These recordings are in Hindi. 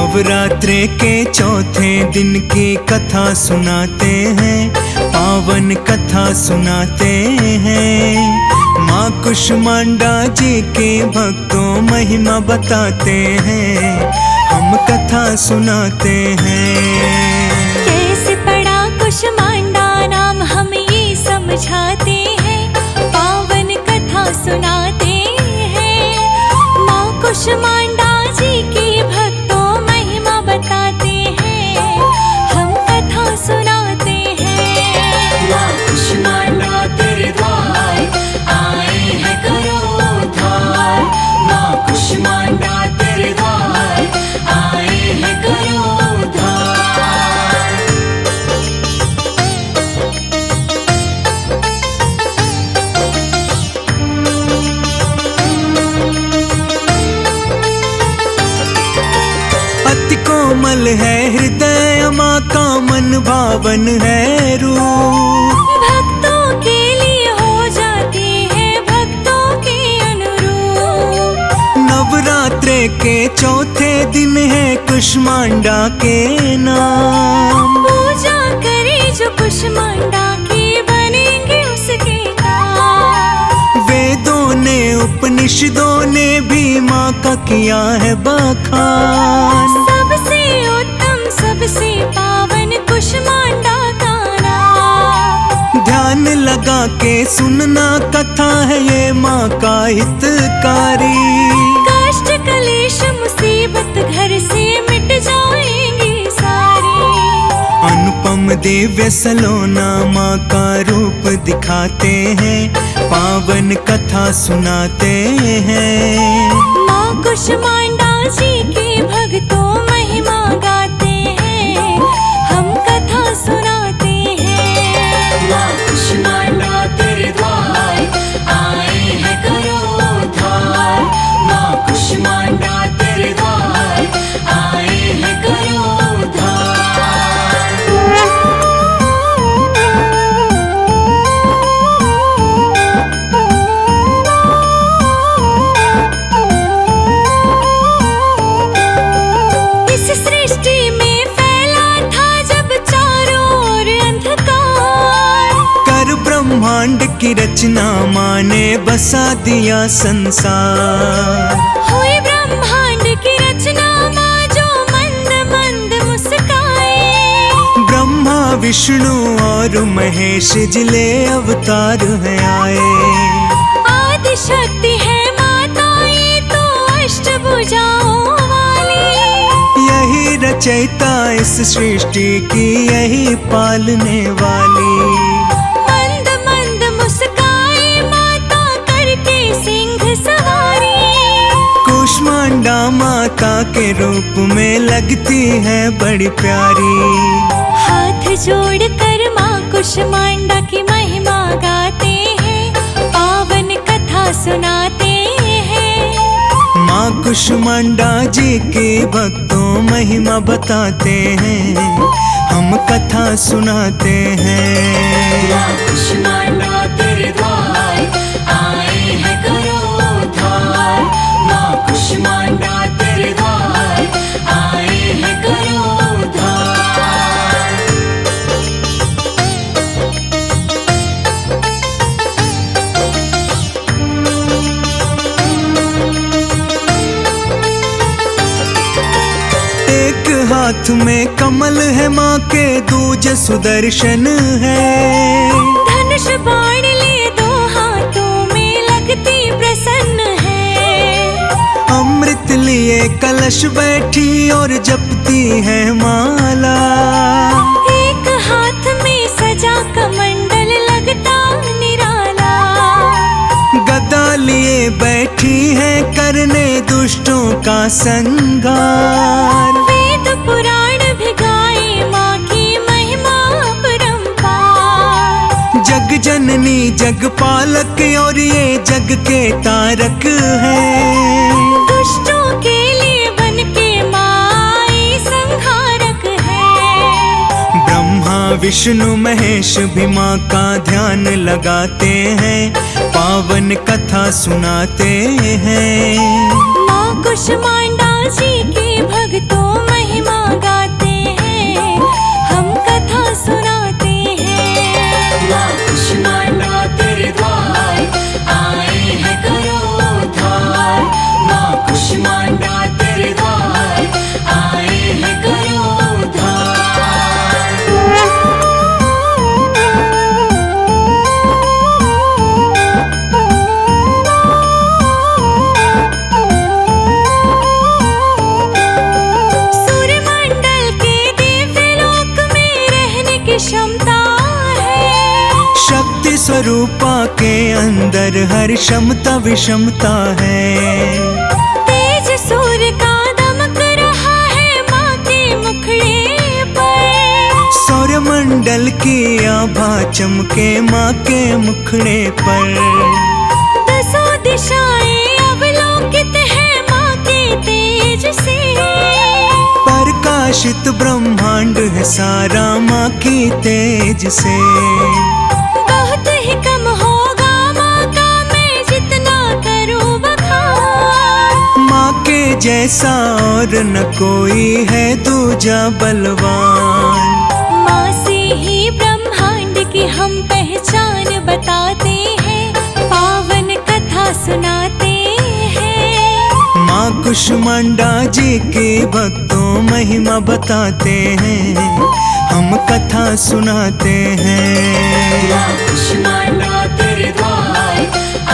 नवरात्रे के चौथे दिन की कथा सुनाते हैं, पावन कथा सुनाते हैं। माँ कुष्मांडा जी के भक्तों महिमा बताते हैं, हम कथा सुनाते हैं। कैसे पड़ा कुष्मांडा नाम हम ये समझाते हैं, पावन कथा सुनाते हैं। माँ कुष्मांडा जी के भक्तों महिमा बताते हैं, हम कथा सुनाते हैं। माँ कुष्मांडा तेरे द्वार आए हैं करो उद्धार। माँ कुष्मांडा तेरे द्वार आए हैं करो उद्धार। अति कोमल है हृदय माँ का, मन भावन है रूप। भक्तों के लिए हो जाती है भक्तों के अनुरूप। नवरात्रे के चौथे दिन है कुष्मांडा के नाम। पूजा करे जो कुष्मांडा की, बनेंगे उसके काम। वेदों ने उपनिषदों ने भी माँ का किया है बखान। सबसे उत्तम सबसे पावन कुष्मांडा का नाम। ध्यान लगा के सुनना कथा है ये माँ का हितकारी। कष्ट कलेश मुसीबत घर से मिट जाएंगी सारी। अनुपम दिव्य सलोना माँ का रूप दिखाते हैं, पावन कथा सुनाते हैं। माँ कुष्मांडा जी के भक्तों महिमा गाते हैं, हम कथा सुनाते हैं। माँ कुष्मांडा तेरे द्वार आए हैं करो उद्धार। माँ कुष्मांडा तेरे द्वार आए हैं करो उद्धार। इस सृष्टि में फैला था जब चारों ओर अंधकार। कर ब्रह्मांड की रचना माँ ने बसा दिया संसार। हुई ब्रह्मांड की रचना माँ जो मंद मंद मुस्काए। ब्रह्मा विष्णु और महेश जिले अवतार हैं आए। आदि शक्ति है माता ये तो अष्टभुजाओं वाली। यही रचयिता इस सृष्टि की, यही पालने वाली। मंद मंद मुस्काए माता करके सिंह सवारी। कुष्मांडा माता के रूप में लगती है बड़ी प्यारी। हाथ जोड़कर माँ कुष्मांडा की महिमा गाते हैं, पावन कथा सुनाते हैं। माँ कुष्मांडा जी के भक्तों महिमा बताते हैं, हम कथा सुनाते हैं। माँ कुष्मांडा तेरे द्वार आए हैं करो उद्धार। माँ कुष्मांडा तेरे द्वार आए हैं करो उद्धार। एक हाथ में कमल है माँ के, दूज सुदर्शन है। धनुष बाण लिए दो हाथों में लगती प्रसन्न है। अमृत लिए कलश बैठी और जपती है माला। एक हाथ में सजा कमंडल लगता निराला। गदा लिए बैठी है करने दुष्टों का संहार। वेद पुराण भी गाए माँ की महिमा अपरंपार। जग जननी जग पालक और ये जग के तारक है। दुष्टों के लिए बन के माई संहारक है। ब्रह्मा विष्णु महेश भी माँ का ध्यान लगाते हैं, पावन कथा सुनाते हैं। माँ कुष्मांडा जी के भक्तों में स्वरूपा के अंदर हर क्षमता विषमता है। तेज सूर्य का दमक रहा है माँ के मुखड़े पर। सौरमंडल की आभा चमके माँ के मुखड़े पर। दसों दिशाएं अवलोकित है माँ के तेज से। प्रकाशित ब्रह्मांड है सारा माँ की तेज से। बहुत ही कम होगा माँ का मैं जितना करूँ बखान। माँ के जैसा और न कोई है दूजा बलवान। माँ से ही ब्रह्मांड की हम पहचान बताते हैं, पावन कथा सुनाते हैं। माँ कुष्मांडा जी के भक्तों महिमा बताते हैं, हम कथा सुनाते हैं। माँ कुष्मांडा तेरे द्वार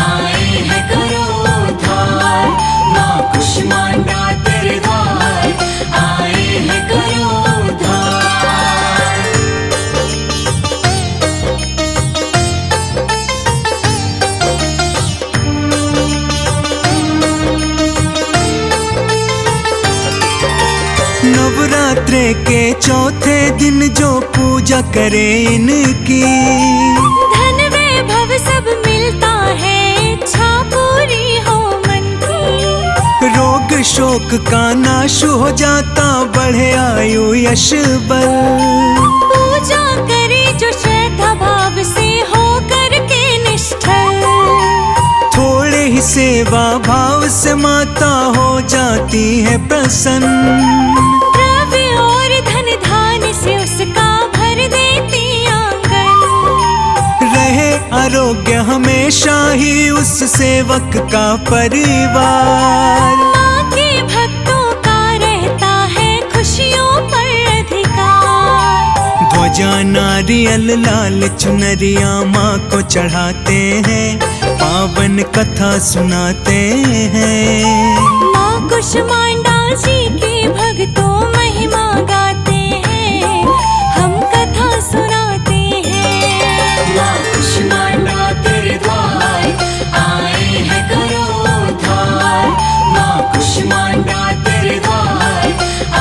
आए हैं करो उद्धार। माँ कुष्मांडा तेरे द्वार आए हैं करो उद्धार। नवरात्रे के चौथे दिन जो पूजा करे इनकी, धन वैभव सब मिलता है, इच्छा पूरी हो मन की। रोग शोक का नाश हो जाता, बढ़े आयु यश बल। पूजा करे जो श्रद्धा भाव से हो करके निष्ठल। थोड़े ही सेवा भाव से माता हो जाती है प्रसन्न। द्रव्य और धन धान से उसका भर देती आंगन। रहे आरोग्य हमेशा ही उस सेवक का परिवार। माँ के भक्तों का रहता है खुशियों पर अधिकार। ध्वजा नारियल लाल चुनरिया माँ को चढ़ाते हैं, पावन कथा सुनाते हैं। माँ कुष्मांडा जी के भक्तों महिमा गाते हैं, हम कथा सुनाते हैं। माँ कुष्मांडा तेरे द्वार आए हैं करो उद्धार। माँ कुष्मांडा तेरे द्वार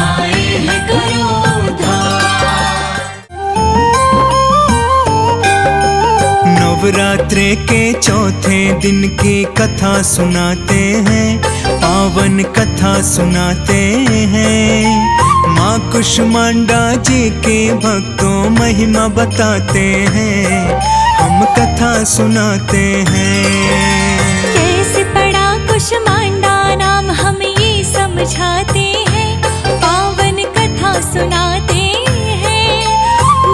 आए हैं करो उद्धार। नवरात्रे के चौथे दिन की कथा सुनाते हैं, पावन कथा सुनाते हैं। माँ कुष्मांडा जी के भक्तों महिमा बताते हैं, हम कथा सुनाते हैं। कैसे पड़ा कुष्मांडा नाम हम ये समझाते हैं, पावन कथा सुनाते हैं।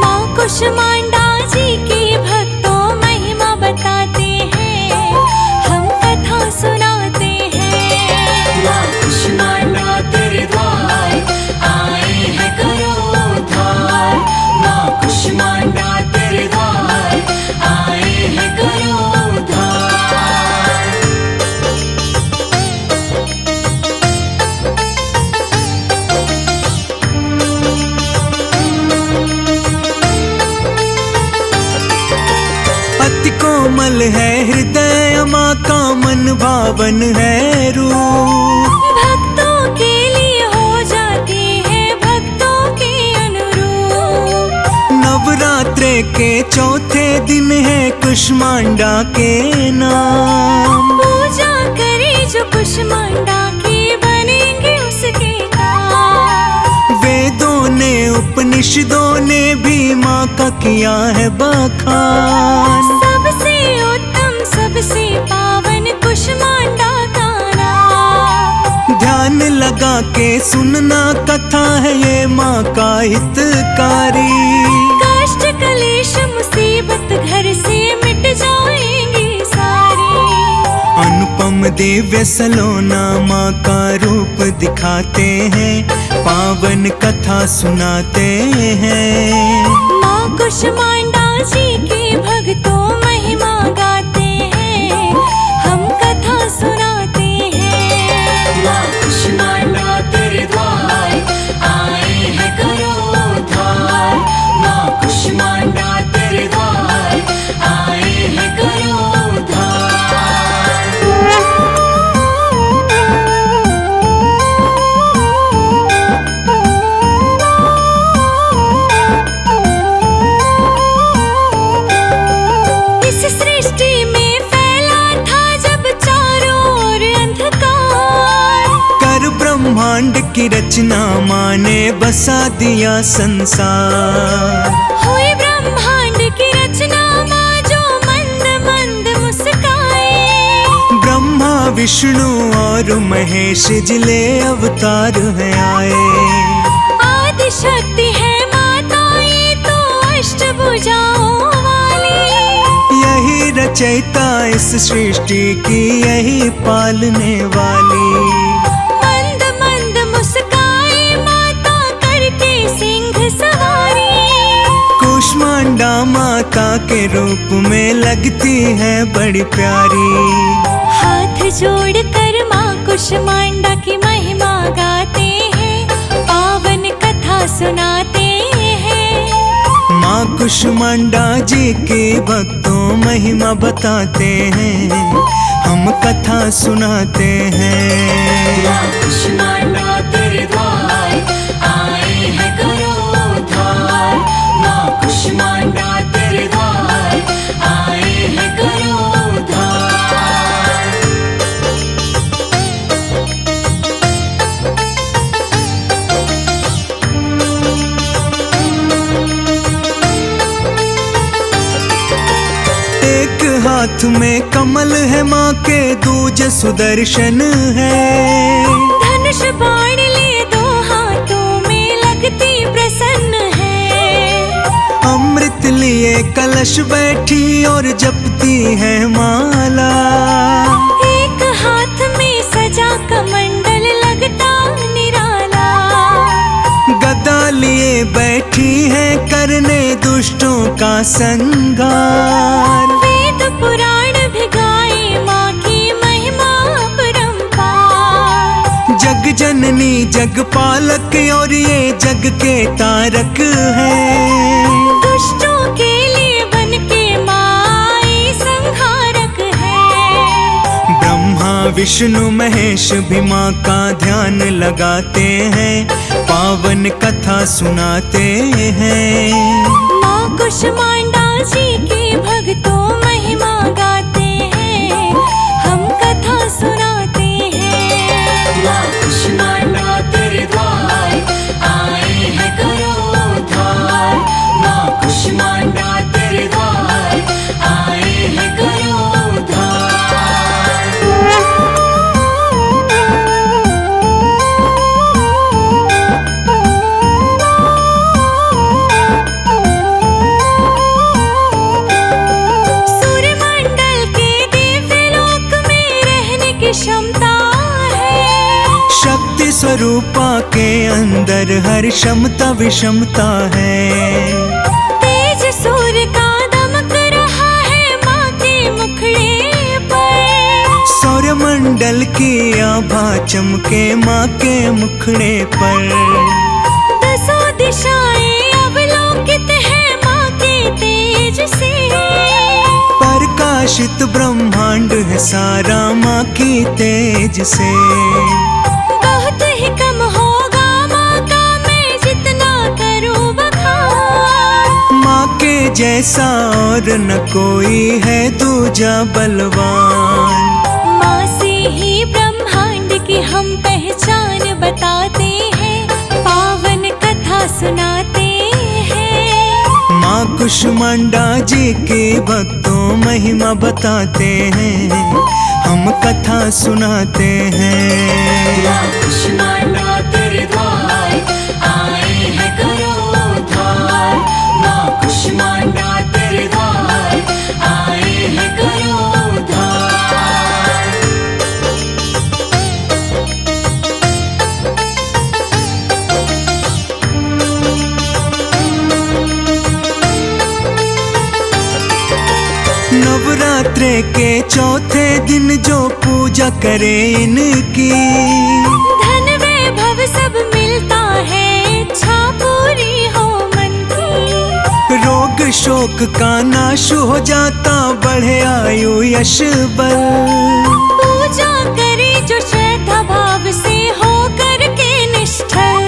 माँ कुष्मांडा जी के भक्तों महिमा बताते हैं, हम कथा सुनाते हैं। माँ कुष्मांडा तेरे द्वार आए हैं करो उद्धार। माँ कुष्मांडा तेरे द्वार आए हैं करो उद्धार। अति कोमल है हृदय माँ का, मन भावन है रूप। भक्तों के लिए हो जाती है भक्तों के अनुरूप। नवरात्रे के चौथे दिन है कुष्मांडा के नाम। पूजा करे जो कुष्मांडा के बनेंगे उसके काम। वेदों ने उपनिषदों ने भी माँ का किया है बखान। सबसे उत्तम सबसे पावन कुष्मांडा का नाम। ध्यान लगा के सुनना कथा है ये माँ का हितकारी। कष्ट कलेश मुसीबत घर से मिट जाएंगी सारी। अनुपम दिव्य सलोना माँ का रूप दिखाते हैं, पावन कथा सुनाते हैं। माँ कुष्मांडा जी के भक्तों महिमा गाते हैं, हम कथा सुनाते हैं। माँ कुष्मांडा तेरे द्वार आए हैं करो उद्धार। माँ कुष्मांडा तेरे द्वार आए हैं अन्नपूर्णा माँ ने बसा दिया संसार। हुई ब्रह्मांड की रचना माँ जो मंद मंद मुस्काए। ब्रह्मा विष्णु और महेश जिले अवतार है आए। आदि शक्ति है माता ये तो अष्टभुजाओं वाली। यही रचयिता इस सृष्टि की, यही पालने वाली। मंद मंद मुस्काए माता करके सिंह सवारी। कुष्मांडा माता के रूप में लगती है बड़ी प्यारी। हाथ जोड़कर माँ कुष्मांडा की महिमा गाते हैं, पावन कथा सुनाते हैं। माँ कुष्मांडा जी के भक्तों महिमा बताते हैं, हम कथा सुनाते हैं। माँ कुष्मांडा तेरे द्वार आए हैं करो उद्धार। माँ कुष्मांडा तेरे द्वार आए हैं करो उद्धार। एक हाथ में कमल है माँ के, दूजे सुदर्शन है। धनुष बाण लिए दो हाथों में लगती प्रसन्न है। अमृत लिए कलश बैठी और जपती है माला। एक हाथ में सजा कमंडल लगता निराला। गदा लिए बैठी है करने दुष्टों का संहार। वेद पुराण भी गाए माँ की महिमा परंपार। जग जननी जग पालक और ये जग के तारक है। दुष्टों के लिए बन के माई संहारक है। ब्रह्मा विष्णु महेश भी माँ का ध्यान लगाते हैं, पावन कथा सुनाते हैं। माँ कुष्मांडा जी के भक्तों महिमा गाते हैं, हम कथा सुनाते हैं। माँ कुष्मांडा तेरे द्वार आए हैं करो उद्धार। माँ कुष्मांडा तेरे द्वार आए हैं करो उद्धार। सूर्यमंडल के दिव्यलोक में रहने की क्षमता है। शक्ति स्वरूपा के अंदर हर क्षमता विषमता है। तेज सूर्य का दमक रहा है माँ के मुखड़े पर। सौरमंडल की आभा चमके माँ के मुखड़े पर। दसों दिशाएं अवलोकित है माँ के तेज से। प्रकाशित ब्रह्मांड है सारा माँ की तेज से। बहुत ही कम होगा माँ का मैं जितना करूँ बखान। माँ के जैसा और न कोई है दूजा बलवान। माँ से ही ब्रह्मांड की हम पहचान बताते हैं, पावन कथा सुनाते हैं। माँ कुष्मांडा जी के भक्तों महिमा बताते हैं, हम कथा सुनाते हैं। माँ कुष्मांडा तेरे द्वार आए हैं करो उद्धार। माँ कुष्मांडा तेरे द्वार आए हैं करो उद्धार। नवरात्रे के चौथे दिन जो पूजा करे इनकी, धन वैभव सब मिलता है, इच्छा पूरी हो मन की। रोग शोक का नाश हो जाता, बढ़े आयु यश बल। पूजा करे जो श्रद्धा भाव से हो करके निष्ठल।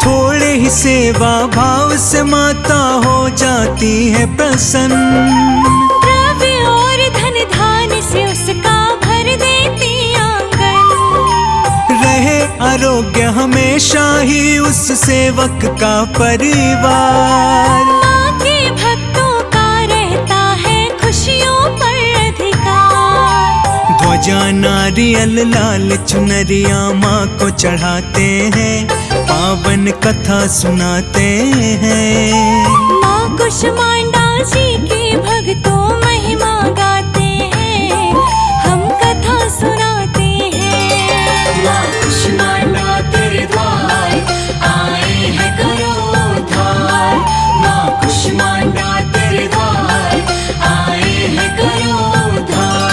थोड़े ही सेवा भाव से माता हो जाती है प्रसन्न। द्रव्य और धन धान से उसका भर देती आंगन। रहे आरोग्य हमेशा ही उस सेवक का परिवार। माँ के भक्तों का रहता है खुशियों पर अधिकार। ध्वजा नारियल लाल चुनरिया माँ को चढ़ाते हैं, पावन कथा सुनाते हैं। माँ कुष्मांडा जी के भक्तों महिमा गाते हैं, हम कथा सुनाते हैं। माँ कुष्मांडा तेरे द्वार आए हैं करो उद्धार। माँ कुष्मांडा तेरे द्वार आए हैं करो उद्धार।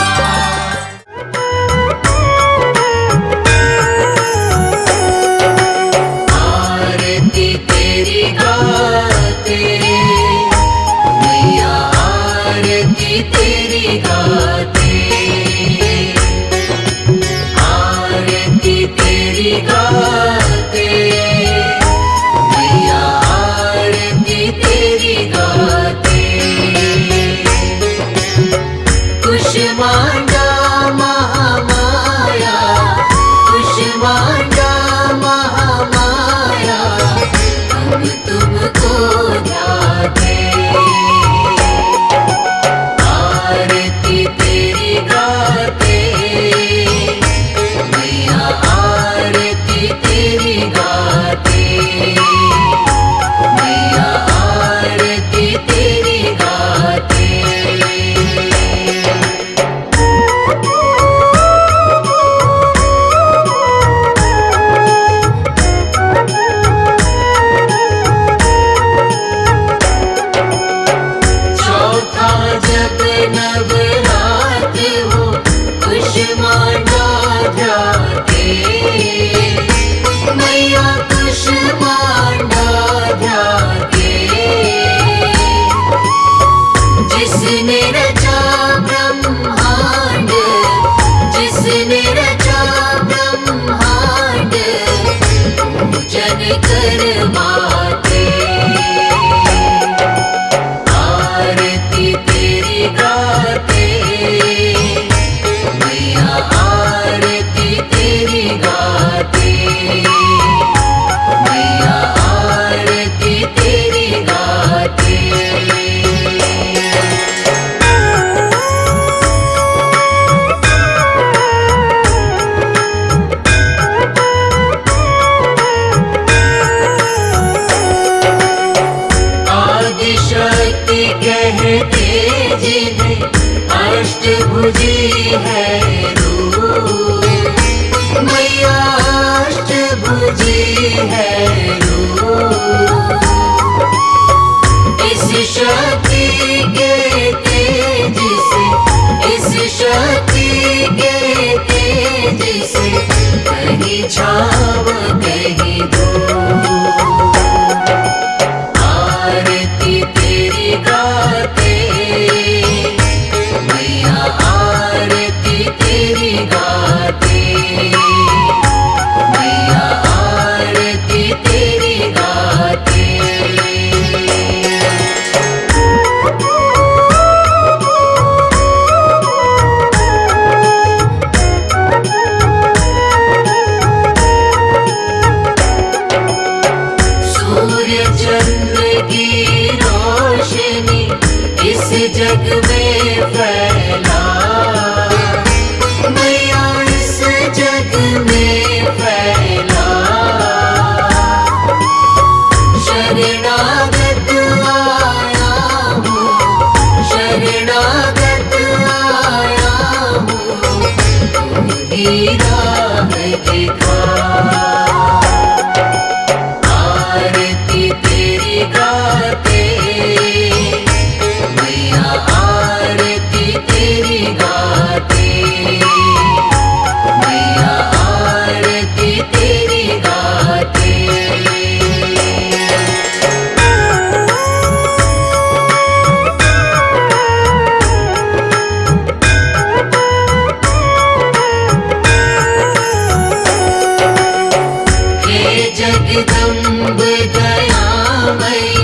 आरती तेरी गाते मैया, आरती तेरी गाते, आरती तेरी गाते मैया, आरती तेरी गाते। कुष्मांडा महामाया, कुष्मांडा महामाया, हम तुमको ध्याते। आरती तेरी गाते मैया, आरती तेरी गाते मैया, आरती तेरी गाते। चौथा जब नवरात हो कुष्मांडा ध्याते मैया, कुष्मांडा ध्याते। जिसने रचा ब्रह्मांड, जिसने रचा ब्रह्मांड, पूजन करवाते। आरती तेरी गाते मैया, आरती तेरी गाते मैया, आरती तेरी गाते। आदिशक्ति कहते जिन्हें, अष्टभुजी है रूप मैया, अष्टभुजी है रूप। इस शक्ति के तेज से, इस शक्ति के तेज से कहीं छाव कहीं धूप। आरती तेरी गाते मैया, आरती तेरी गाते मैया, आरती तेरी गाते। सूर्य चंद्र की रोशनी इस जग में फैला मैया, इस जग में फैला। शरणागत आया हूँ, शरणागत आया हूँ, तू ही राह दिखा। आरती तेरी गाते मैया, आरती तेरी गाते मैया, आरती तेरी गाते। हे जगदम्ब दयामयी,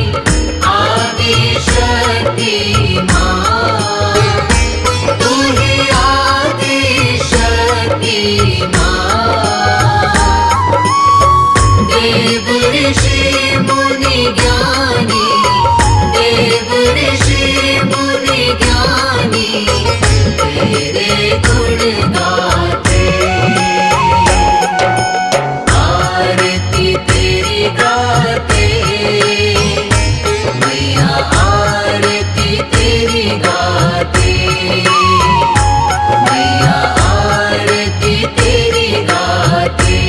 आदि शक्ति माँ, तू ही आदि शक्ति माँ। देव ऋषि मुनि ज्ञानी, देव ऋषि मुनि ज्ञानी तेरे गुण गाते। आरती तेरी गाते मैया, आरती तेरी गाते मैया, आरती तेरी गाते।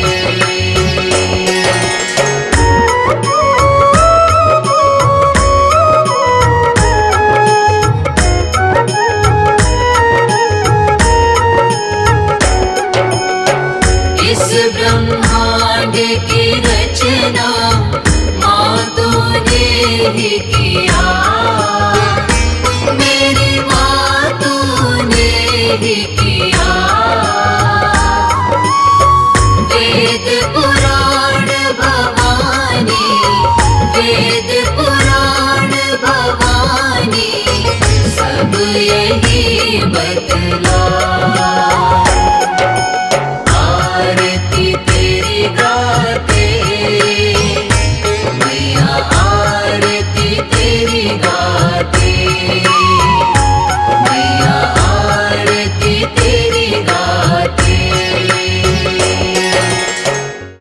इस ब्रह्मांड की रचना माँ तूने ही किया, मेरी माँ तूने ही किया। वेद पुराण भवानी, वेद पुराण भवानी सब यही बतला।